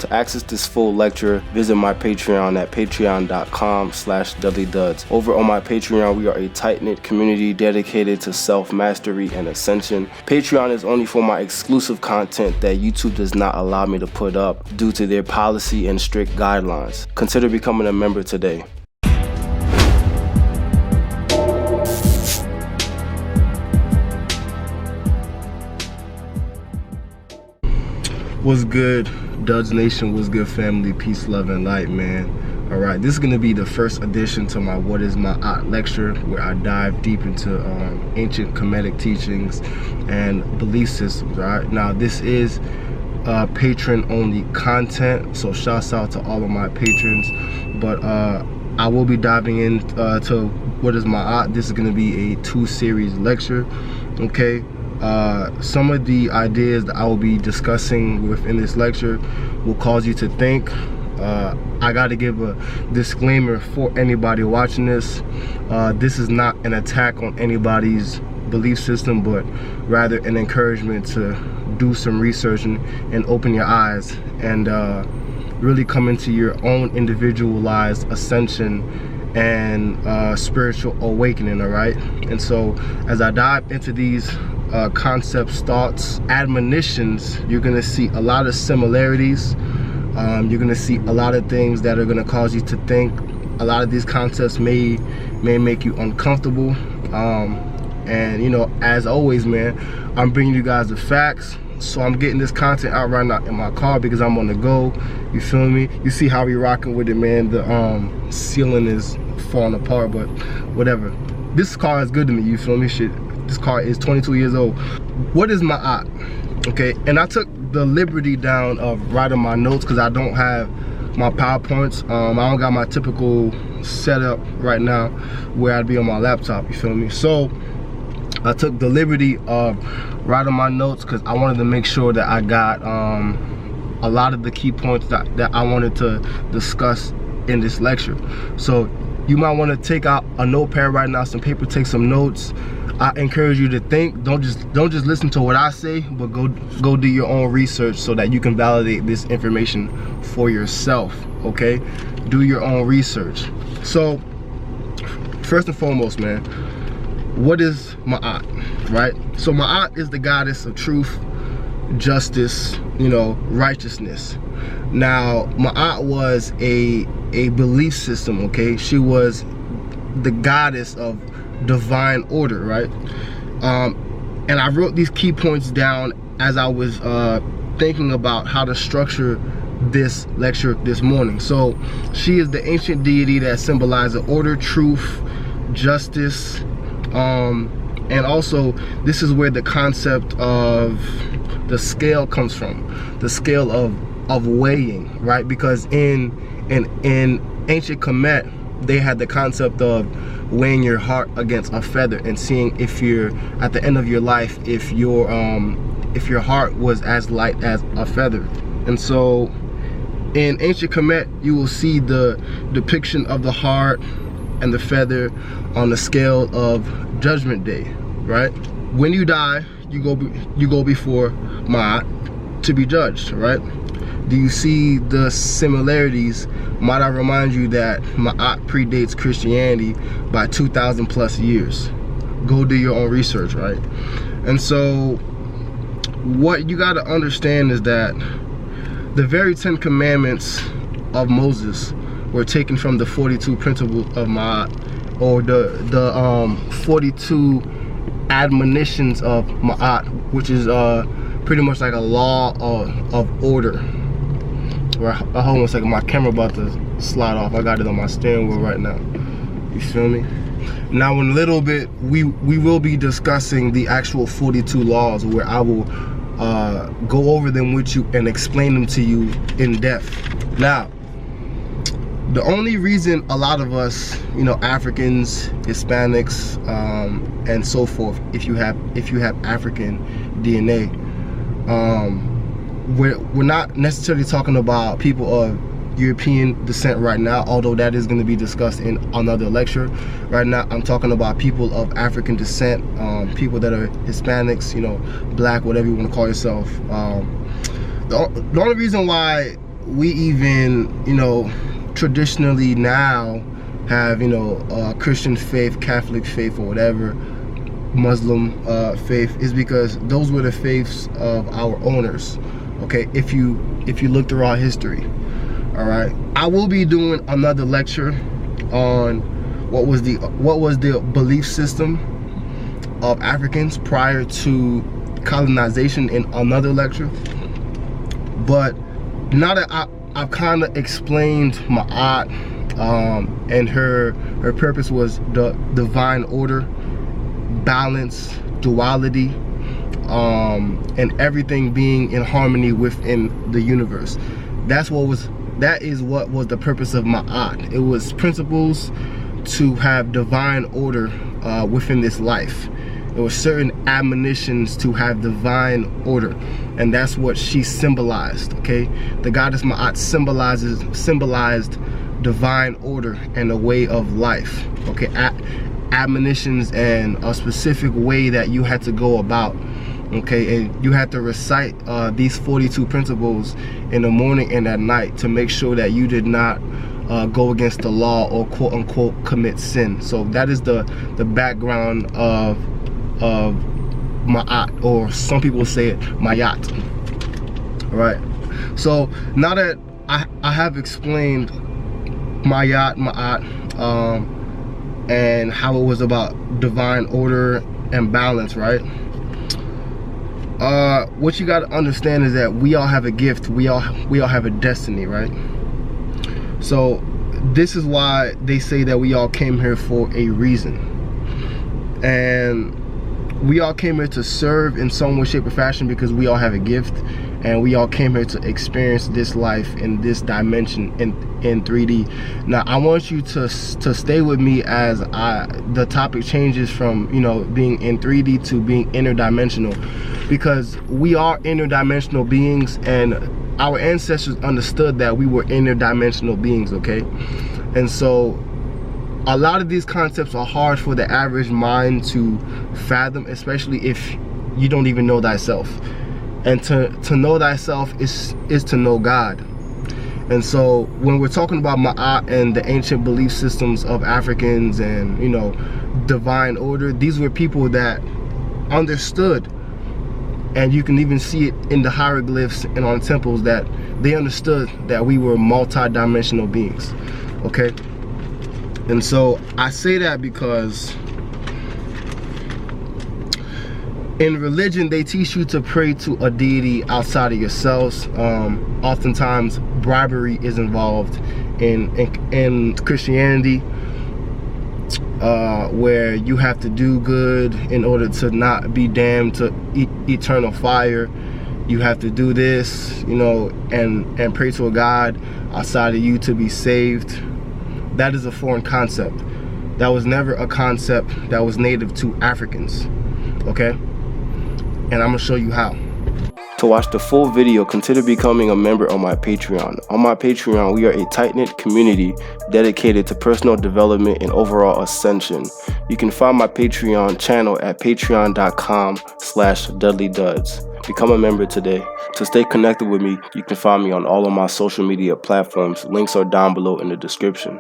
To access this full lecture, visit my Patreon at patreon.com/dudleyduds. Over on my Patreon, we are a tight-knit community dedicated to self-mastery and ascension. Patreon is only for my exclusive content that YouTube does not allow me to put up due to their policy and strict guidelines. Consider becoming a member today. What's good, Duds Nation? What's good, family? Peace, love, and light, man. All right, this is gonna be the first addition to my What is Maat lecture, where I dive deep into ancient Kemetic teachings and belief systems. All right, now this is patron-only content, so shouts out to all of my patrons. But I will be diving into What is Maat. This is gonna be a 2-series lecture. Okay. Some of the ideas that I will be discussing within this lecture will cause you to think. I got to give a disclaimer for anybody watching this. This is not an attack on anybody's belief system, but rather an encouragement to do some research and open your eyes and really come into your own individualized ascension and spiritual awakening. All right, and so as I dive into these concepts, thoughts, admonitions, you're gonna see a lot of similarities. You're gonna see a lot of things that are gonna cause you to think. A lot of these concepts may make you uncomfortable. And you know, as always, man, I'm bringing you guys the facts. So I'm getting this content out right now in my car because I'm on the go. You feel me? You see how we rocking with it, man. The ceiling is falling apart, but whatever. This car is good to me. You feel me? Shit. This car is 22 years old. What is Maat? Okay, and I took the liberty down of writing my notes because I don't have my PowerPoints. I don't got my typical setup right now where I'd be on my laptop, you feel me? So I took the liberty of writing my notes because I wanted to make sure that I got a lot of the key points that I wanted to discuss in this lecture. So you might want to take out a notepad right now, some paper, take some notes. I encourage you to think. Don't just listen to what I say, but go do your own research so that you can validate this information for yourself. Okay, do your own research. So first and foremost, man, what is Maat? Right? So Maat is the goddess of truth, justice, you know, righteousness. Now Maat was a belief system. Okay, she was the goddess of divine order, right? And I wrote these key points down as I was thinking about how to structure this lecture this morning. So she is the ancient deity that symbolizes order, truth, justice, and also this is where the concept of the scale comes from, the scale of weighing, right? Because in ancient Kemet, they had the concept of weighing your heart against a feather and seeing if you're at the end of your life, if your heart was as light as a feather. And so in ancient Kemet, you will see the depiction of the heart and the feather on the scale of Judgment Day, right? When you die, you go before Maat to be judged, right? Do you see the similarities? Might I remind you that Maat predates Christianity by 2,000 plus years. Go do your own research, right? And so what you got to understand is that the very 10 commandments of Moses were taken from the 42 principles of Maat, or the 42 admonitions of Maat, which is pretty much like a law of order. Hold on a second, my camera about to slide off. I got it on my steering wheel right now. You feel me? Now in a little bit, we will be discussing the actual 42 laws, where I will go over them with you and explain them to you in depth. Now, the only reason a lot of us, you know, Africans, Hispanics, and so forth, if you have African DNA, we're not necessarily talking about people of European descent right now, although that is going to be discussed in another lecture. Right now I'm talking about people of African descent, people that are Hispanics, you know, black, whatever you want to call yourself. The only reason why we even, traditionally now have, Christian faith, Catholic faith, or whatever, Muslim faith, is because those were the faiths of our owners. Okay, if you look through our history. All right, I will be doing another lecture on what was the belief system of Africans prior to colonization in another lecture. But now that I've kind of explained Ma'at, and her purpose was the divine order, balance, duality, and everything being in harmony within the universe. That is what was the purpose of Ma'at. It was principles to have divine order within this life. There were certain admonitions to have divine order, and that's what she symbolized. Okay, the goddess Ma'at symbolized divine order and a way of life. Okay, admonitions and a specific way that you had to go about. Okay, and you had to recite these 42 principles in the morning and at night to make sure that you did not go against the law or quote unquote commit sin. So that is the background of Ma'at, or some people say it Mayat. All right, so now that I have explained Ma'at, and how it was about divine order and balance, right? What you got to understand is that we all have a gift. We all have a destiny, right? So this is why they say that we all came here for a reason, and we all came here to serve in some way, shape, or fashion, because we all have a gift, and we all came here to experience this life in this dimension in 3D. Now I want you to stay with me as the topic changes from being in 3D to being interdimensional, because we are interdimensional beings, and our ancestors understood that we were interdimensional beings. Okay, and so a lot of these concepts are hard for the average mind to fathom, especially if you don't even know thyself. And to know thyself is to know God. And so when we're talking about Ma'at and the ancient belief systems of Africans and divine order, these were people that understood, and you can even see it in the hieroglyphs and on temples, that they understood that we were multi-dimensional beings. Okay, and so I say that because in religion, they teach you to pray to a deity outside of yourselves. Oftentimes, bribery is involved in Christianity, where you have to do good in order to not be damned to eternal fire. You have to do this, and pray to a God outside of you to be saved. That is a foreign concept. That was never a concept that was native to Africans. Okay? And I'm gonna show you how. To watch the full video, consider becoming a member on my Patreon. On my Patreon, we are a tight-knit community dedicated to personal development and overall ascension. You can find my Patreon channel at patreon.com/DudleyDuds. Become a member today. To stay connected with me, you can find me on all of my social media platforms. Links are down below in the description.